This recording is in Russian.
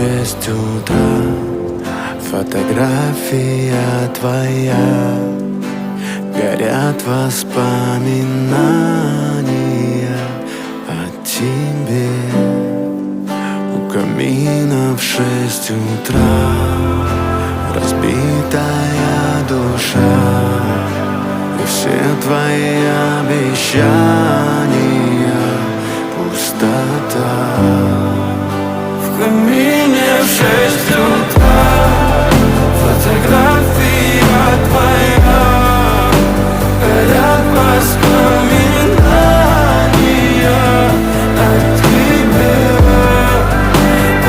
6 утра. Фотография твоя, горят воспоминания о тебе. У камина в 6 утра разбитая душа, и все твои обещания пустота. В камине